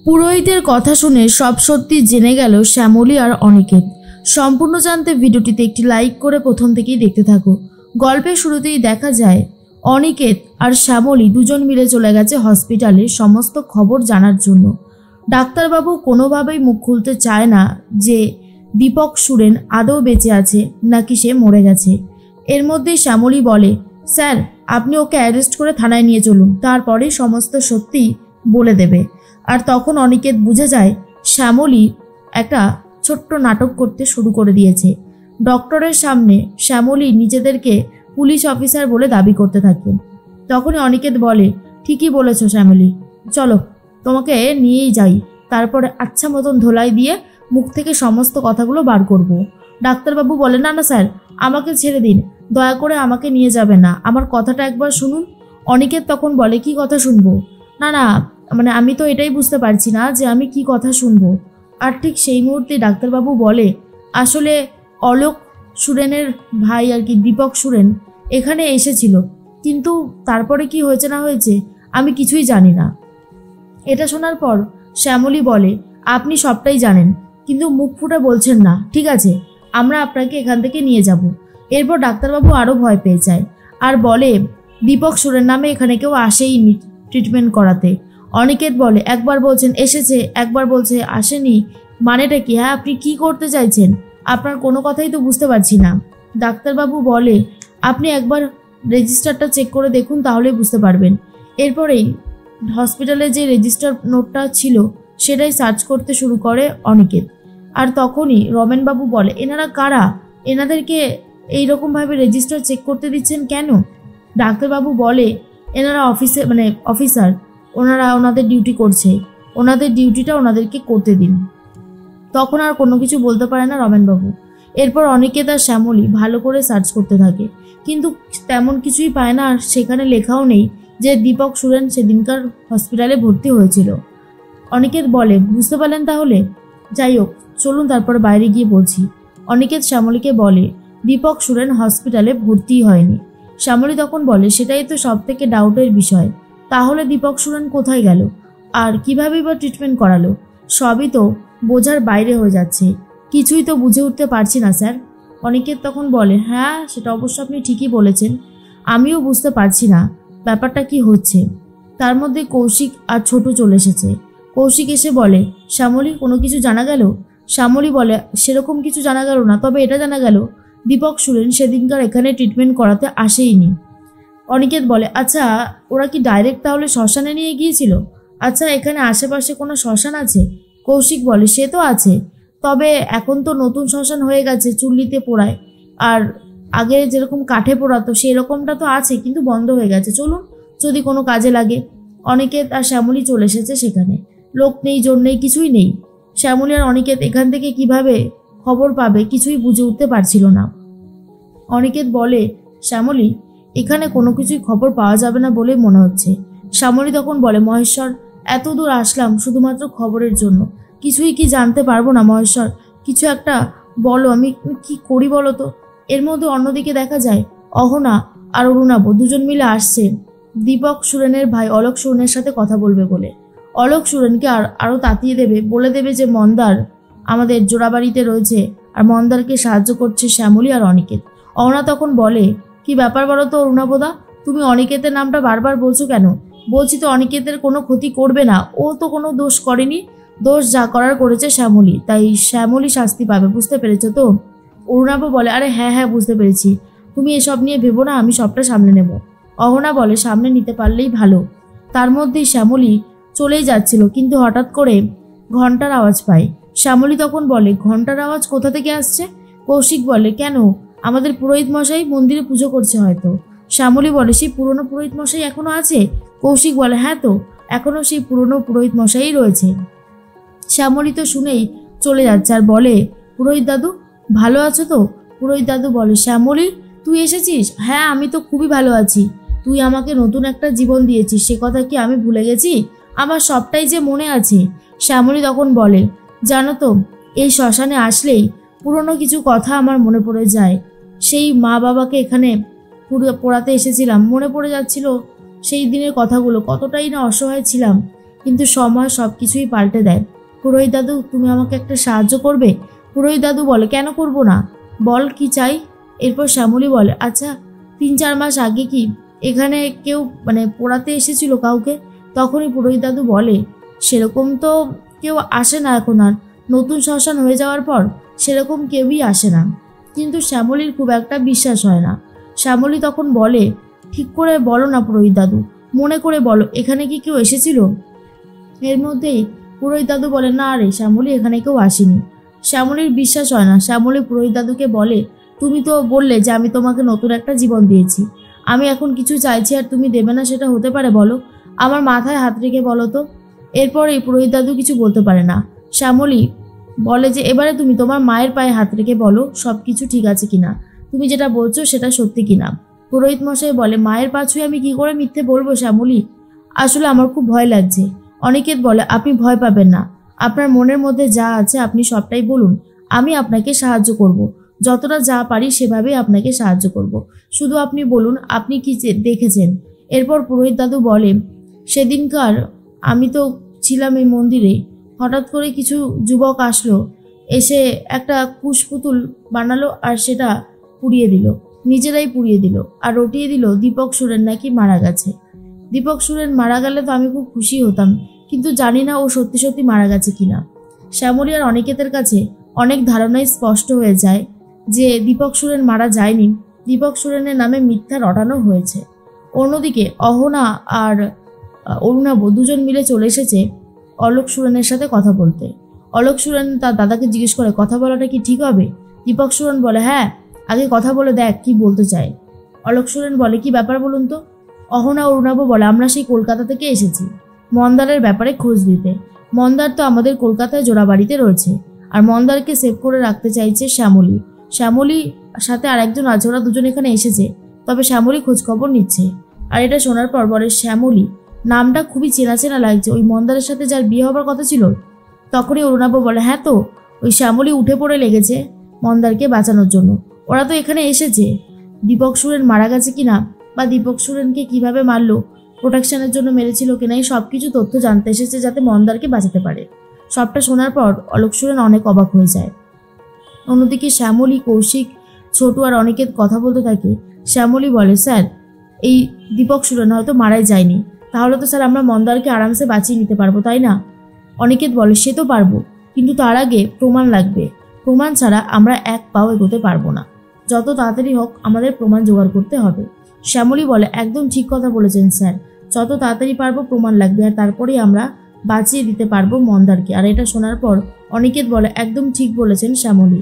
পুরোহিতের কথা শুনে সব সত্যি জেনে গেল শ্যামলী আর অনিকেত। সম্পূর্ণ জানতে ভিডিওটিতে একটি লাইক করে প্রথম থেকেই দেখতে থাকো। গল্পের শুরুতেই দেখা যায় অনিকেত আর শ্যামলী দুজন মিলে চলে গেছে হসপিটালে সমস্ত খবর জানার জন্য। ডাক্তারবাবু কোনোভাবেই মুখ খুলতে চায় না যে দীপক সুরেন আদৌ বেঁচে আছে নাকি সে মরে গেছে। এর মধ্যেই শ্যামলী বলে, স্যার আপনি ওকে অ্যারেস্ট করে থানায় নিয়ে চলুন, তারপরে সমস্ত সত্যি বলে দেবে। আর তখন অনিকেত বুঝে যায় শ্যামলী একটা ছোট্ট নাটক করতে শুরু করে দিয়েছে। ডক্টরের সামনে শ্যামলী নিজেদেরকে পুলিশ অফিসার বলে দাবি করতে থাকে। তখনই অনিকেত বলে, ঠিকই বলেছ শ্যামলী, চলো তোমাকে নিয়েই যাই, তারপরে আচ্ছা মতন ধোলাই দিয়ে মুখ থেকে সমস্ত কথাগুলো বার করব। ডাক্তারবাবু বলে, না না স্যার, আমাকে ছেড়ে দিন, দয়া করে আমাকে নিয়ে যাবে না, আমার কথাটা একবার শুনুন। অনিকেত তখন বলে, কি কথা শুনবো? না না, মানে আমি তো এটাই বুঝতে পারছি না যে আমি কি কথা শুনবো। আর ঠিক সেই মুহূর্তে ডাক্তারবাবু বলে, আসলে অলোক সুরেনের ভাই আর কি দীপক সুরেন এখানে এসেছিল, কিন্তু তারপরে কি হয়েছে না হয়েছে আমি কিছুই জানি না। এটা শোনার পর শ্যামলী বলে, আপনি সবটাই জানেন কিন্তু মুখ ফুটে বলছেন না, ঠিক আছে আমরা আপনাকে এখান থেকে নিয়ে যাব। এরপর ডাক্তারবাবু আরও ভয় পেয়ে যায় আর বলে, দীপক সুরেন নামে এখানে কেউ আসেইনি ট্রিটমেন্ট করাতে। অনিকেত বলে, একবার বলছেন এসেছে, একবার বলছে আসেনি, মানেটা কি? হ্যাঁ আপনি কি করতে চাইছেন? আপনার কোনো কথাই তো বুঝতে পারছি না। ডাক্তারবাবু বলে, আপনি একবার রেজিস্টারটা চেক করে দেখুন, তাহলেই বুঝতে পারবেন। এরপরেই হসপিটালে যে রেজিস্টার নোটটা ছিল সেটাই সার্চ করতে শুরু করে অনিকেত। আর তখনই রমেনবাবু বলে, এনারা কারা? এনাদেরকে এইরকমভাবে রেজিস্টার চেক করতে দিচ্ছেন কেন? ডাক্তারবাবু বলে, এনারা অফিসার, ওনারা ওনাদের ডিউটি করছে, ওনাদের ডিউটিটা ওনাদেরকে করতে দিন। তখন আর কোনো কিছু বলতে পারে না রমেনবাবু। এরপর অনিকেত আর শ্যামলী ভালো করে সার্চ করতে থাকে, কিন্তু তেমন কিছুই পায় না। আর সেখানে লেখাও নেই যে দীপক সুরেন সেদিনকার হসপিটালে ভর্তি হয়েছিল। অনিকেত বলে, বুঝতে পারলেন তাহলে? যাই হোক চলুন তারপরে বাইরে গিয়ে বলছি। অনিকেত শ্যামলীকে বলে, দীপক সুরেন হসপিটালে ভর্তি হয়নি। শ্যামলী তখন বলে, সেটাই তো সব থেকে ডাউটের বিষয়, তাহলে দীপক সুরেন কোথায় গেল আর কিভাবেই বা ট্রিটমেন্ট করালো? সবই তো বোঝার বাইরে হয়ে যাচ্ছে, কিছুই তো বুঝে উঠতে পারছি না স্যার। অনিকেত তখন বলে, হ্যাঁ সেটা অবশ্য আপনি ঠিকই বলেছেন, আমিও বুঝতে পারছি না ব্যাপারটা কি হচ্ছে। তার মধ্যে কৌশিক আর ছোটু চলে এসেছে। কৌশিক এসে বলে, শ্যামলী কোনো কিছু জানা গেল? শ্যামলী বলে, সেরকম কিছু জানা গেল না, তবে এটা জানা গেল দীপক সুরেন সেদিনকার এখানে ট্রিটমেন্ট করাতে আসেইনি। অনিকেত বলে, আচ্ছা ওরা কি ডাইরেক্ট তাহলে শ্মশানে নিয়ে গিয়েছিল? আচ্ছা এখানে আশেপাশে কোনো শ্মশান আছে? কৌশিক বলে, সে তো আছে, তবে এখন তো নতুন শ্মশান হয়ে গেছে, চুল্লিতে পোড়ায়, আর আগে যেরকম কাঠে পোড়াতো সেই রকমটা তো আছে কিন্তু বন্ধ হয়ে গেছে, চলুন যদি কোনো কাজে লাগে। অনিকেত আর শ্যামলী চলে এসেছে সেখানে, লোক নেই জোর নেই কিছুই নেই। শ্যামলী আর অনিকেত এখান থেকে কিভাবে খবর পাবে কিছুই বুঝে উঠতে পারছিল না। অনিকেত বলে, শ্যামলী এখানে কোনো কিছুই খবর পাওয়া যাবে না বলে মনে হচ্ছে। শ্যামলী তখন বলে, মহেশ্বর এত দূর আসলাম শুধুমাত্র খবরের জন্য, কিছুই কি জানতে পারবো না মহেশ্বর? কিছু একটা বলো, আমি কি করি বলো তো? এর মধ্যে অন্যদিকে দেখা যায় অহনা আর অরুণাভ দুজন মিলে আসছে দীপক সুরেনের ভাই অলোক সুরেনের সাথে কথা বলবে বলে। অলোক সুরেনকে আরও তাতিয়ে দেবে, বলে দেবে যে মন্দার আমাদের জোড়াবাড়িতে রয়েছে আর মন্দারকে সাহায্য করছে শ্যামলী আর অনিকেত। অহনা তখন বলে, কি ব্যাপার বলো তো অরুণাভদা, তুমি অনিকেতের নামটা বারবার বলছো কেন? বলছি তো অনিকেতের কোনো ক্ষতি করবে না, ও তো কোনো দোষ করেনি, দোষ যা করার করেছে শ্যামলী, তাই শ্যামলী শাস্তি পাবে, বুঝতে পেরেছো তো? অরুণাভ বলে, আরে হ্যাঁ হ্যাঁ বুঝতে পেরেছি, তুমি এসব নিয়ে ভেবো না, আমি সবটা সামলে নেব। অহনা বলে, সামনে নিতে পারলেই ভালো। তার মধ্যেই শ্যামলী চলেই যাচ্ছিল, কিন্তু হঠাৎ করে ঘন্টার আওয়াজ পায়। শ্যামলী তখন বলে, ঘন্টার আওয়াজ কোথা থেকে আসছে? কৌশিক বলে, কেন আমাদের পুরোহিত মশাই মন্দিরে পুজো করছে হয়তো। শ্যামলী বলে, সেই পুরনো পুরোহিত মশাই এখনো আছে? কৌশিক বলে, হ্যাঁ তো এখনো সেই পুরনো পুরোহিত মশাই রয়েছে। শ্যামলী তো শুনেই চলে যাচ্ছে আর বলে, পুরোহিত দাদু ভালো আছো তো? পুরোহিত দাদু বলে, শ্যামলী তুই এসেছিস? হ্যাঁ আমি তো খুবই ভালো আছি, তুই আমাকে নতুন একটা জীবন দিয়েছিস, সে কথা কি আমি ভুলে গেছি? আমার সবটাই যে মনে আছে। শ্যামলী তখন বলে, জানো তো এই শ্মশানে আসলেই পুরনো কিছু কথা আমার মনে পড়ে যায়। সেই মা বাবাকে এখানে পোড়াতে এসেছিলাম, মনে পড়ে যাচ্ছিল সেই দিনের কথাগুলো, কতটাই না অসহায় ছিলাম। কিন্তু সময় সব কিছুই পাল্টে দেয়। পুরোহিত দাদু, তুমি আমাকে একটা সাহায্য করবে? পুরোহিত দাদু বলে, কেন করব না, বল কি চাই। এরপর শ্যামলী বলে, আচ্ছা 3-4 মাস আগে কি এখানে কেউ পোড়াতে এসেছিল কাউকে? তখনই পুরোহিত দাদু বলে, সেরকম তো কেউ আসে না এখন আর, নতুন শ্মশান হয়ে যাওয়ার পর সেরকম কেউই আসে না। কিন্তু শ্যামলীর খুব একটা বিশ্বাস হয় না। শ্যামলী তখন বলে, ঠিক করে বলো না পুরোহিত দাদু, মনে করে বলো, এখানে কি কেউ এসেছিল? এর মধ্যেই পুরোহিত দাদু বলে, না রে শ্যামলী, এখানে কেউ আসেনি। শ্যামলীর বিশ্বাস হয় না। শ্যামলী পুরোহিত দাদুকে বলে, তুমি তো বললে যে আমি তোমাকে নতুন একটা জীবন দিয়েছি, আমি এখন কিছু চাইছি আর তুমি দেবে না, সেটা হতে পারে বলো? আমার মাথায় হাত রেখে বলো তো। এরপর এই পুরোহিত দাদু কিছু বলতে পারে না। শ্যামলী বলে যে, এবারে তুমি তোমার মায়ের পায়ে হাত রেখে বলো সব কিছু ঠিক আছে কিনা, তুমি যেটা বলছো সেটা সত্যি কিনা। পুরোহিত মশাই বলে, মায়ের পা ছুঁয়ে আমি কি করে মিথ্যে বলবো শ্যামলী, আসলে আমার খুব ভয় লাগছে। অনিকেত বলে, আপনি ভয় পাবেন না, আপনার মনের মধ্যে যা আছে আপনি সবটাই বলুন, আমি আপনাকে সাহায্য করব, যতটা যা পারি সেভাবেই আপনাকে সাহায্য করব, শুধু আপনি বলুন আপনি কি দেখেছেন। এরপর পুরোহিত দাদু বলে, সেদিনকার আমি তো ছিলাম এই মন্দিরে, হঠাৎ করে কিছু যুবক আসলো, এসে একটা কুশপুতুল বানালো আর সেটা পুড়িয়ে দিল, নিজেরাই পুড়িয়ে দিল আর রটিয়ে দিল দীপক সুরেন নাকি মারা গেছে। দীপক সুরেন মারা গেলে তো আমি খুব খুশি হতাম, কিন্তু জানি না ও সত্যি সত্যি মারা গেছে কিনা। শ্যামলী আর অনিকেতের কাছে অনেক ধারণাই স্পষ্ট হয়ে যায় যে দীপক সুরেন মারা যায়নি, দীপক সুরেনের নামে মিথ্যা রটানো হয়েছে। অন্যদিকে অহনা আর অরুণাভ দুজন মিলে চলে এসেছে অলোক সুরেনের সাথে কথা বলতে। অলোক সুরেন তার দাদাকে জিজ্ঞেস করে, কথা বলাটা কি ঠিক হবে? দীপক সুরেন বলে, হ্যাঁ, আগে কথা বলে দেখ কি বলতে চায়। অলোক সুরেন বলে, কি ব্যাপার বলুন তো? অহনা অরুণাভ বলে, আমরা সেই কলকাতা থেকে এসেছি মন্দারের ব্যাপারে খোঁজ দিতে। মন্দার তো আমাদের কলকাতায় জোড়াবাড়িতে রয়েছে, আর মন্দারকে সেভ করে রাখতে চাইছে শ্যামলী। শ্যামলী সাথে আরেকজন আছে, ওরা দুজন এখানে এসেছে, তবে শ্যামলী খোঁজ খবর নিচ্ছে। আর এটা শোনার পর বলে, শ্যামলী নামটা খুবই চেনা চেনা লাগছে, ওই মন্দারের সাথে যার বিয়ে হবার কথা ছিল। তখনই অরুণাভ বলে, হ্যাঁ তো, ওই শ্যামলী উঠে পড়ে লেগেছে মন্দারকে বাঁচানোর জন্য, ওরা তো এখানে এসেছে। দীপক সুরেন মারা গেছে কিনা বা দীপক সুরেনকে কিভাবে মারলো, প্রোটেকশনের জন্য মেরেছিল কিনা, এই সব কিছু তথ্য জানতে এসেছে যাতে মন্দারকে বাঁচাতে পারে। সবটা শোনার পর অলোক সুরেন অনেক অবাক হয়ে যায়। অন্যদিকে শ্যামলী, কৌশিক, ছোটু আর অনিকেত কথা বলতে থাকে। শ্যামলী বলে, স্যার এই দীপক সুরেন হয়তো মারাই যায়নি, তাহলে তো স্যার আমরা মন্দারকে আরামসে বাঁচিয়ে নিতে পারবো, তাই না? অনিকেত বলে, সে তো পারবো, কিন্তু তার আগে প্রমাণ লাগবে, প্রমাণ ছাড়া আমরা এক পাও এগোতে পারবো না, যত তাড়াতাড়ি হোক আমাদের প্রমাণ জোগাড় করতে হবে। শ্যামলী বলে, একদম ঠিক কথা বলেছেন স্যার, যত তাড়াতাড়ি পারবো প্রমাণ লাগবে, আর তারপরেই আমরা বাঁচিয়ে দিতে পারবো মন্দারকে। আর এটা শোনার পর অনিকেত বলে, একদম ঠিক বলেছেন শ্যামলী।